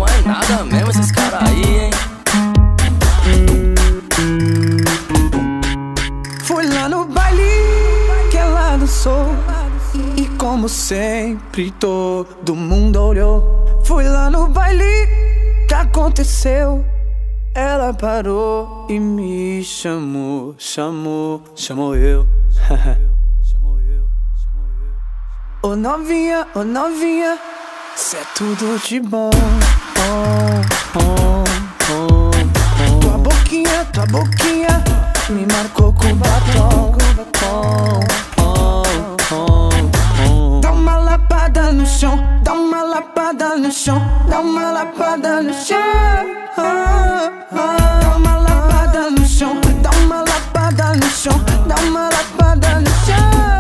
mais nada mesmo esses caras aí, hein? Fui lá no baile que ela dançou, e como sempre todo mundo olhou. Fui lá no baile que aconteceu, ela parou e me chamou, chamou eu. Ô novinha, cê é tudo de bom. Tua boquinha me marcou com batom. Dá uma lapada no chão, dá uma lapada no chão, dá uma lapada no chão. Dá uma lapada no chão, dá uma lapada no chão, dá uma lapada no chão.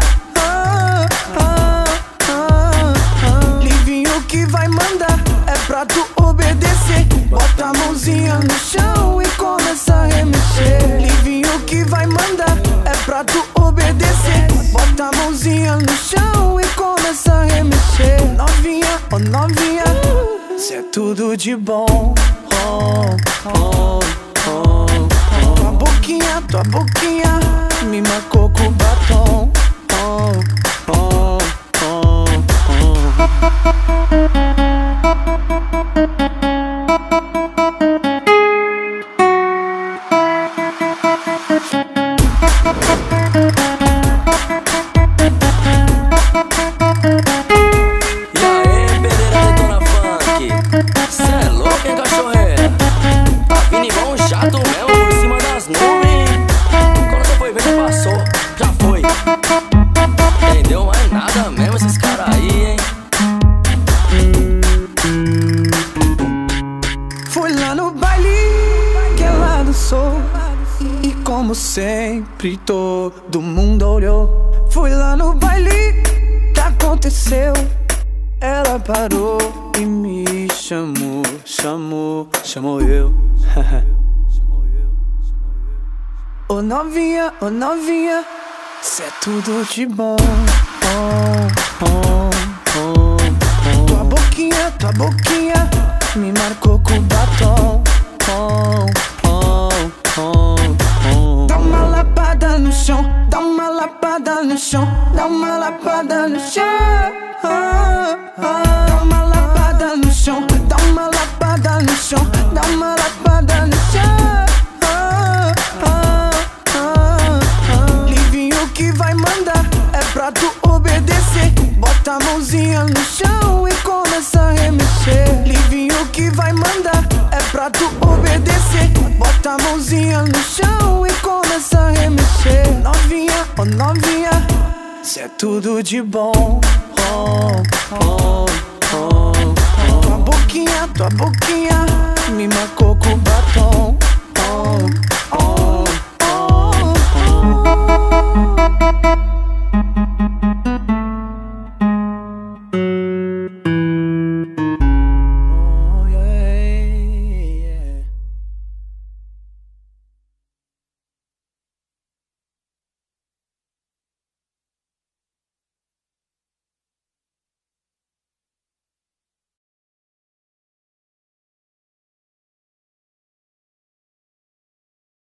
Livinho que vai mandar, é pra tu obedecer. Bota a mãozinha no chão e começa a remexer. Livinho que vai mandar, é pra tu obedecer. Bota a mãozinha no chão e começa a remexer. Novinha, oh novinha, cê é tudo de bom. Tua boquinha me marcou com batom. E aí, Pereira Detona Funk, cê é louco, hein, cachoeira? Tá vindo igual um jato mesmo por cima das nuvens. Quando você foi ver, já passou, já foi. Entendeu mais nada mesmo esses caras aí, hein? Fui lá no baile que ela dançou, e como sempre todo mundo olhou. Fui lá no baile que aconteceu, ela parou e me chamou eu. Ô novinha, cê é tudo de bom. Tua boquinha me marcou com batom. Dá uma lapada no chão, dá uma lapada no chão, dá uma lapada no chão. Dá uma lapada no chão, dá uma lapada no chão, dá uma lapada no chão. Livinho que vai mandar, é pra tu obedecer. Bota a mãozinha no chão e começa a remexer. Livinho que vai mandar, é pra tu obedecer. Bota a mãozinha no chão e começa a remexer. Novinha, oh novinha, cê é tudo de bom. Tua boquinha me marcou com batom.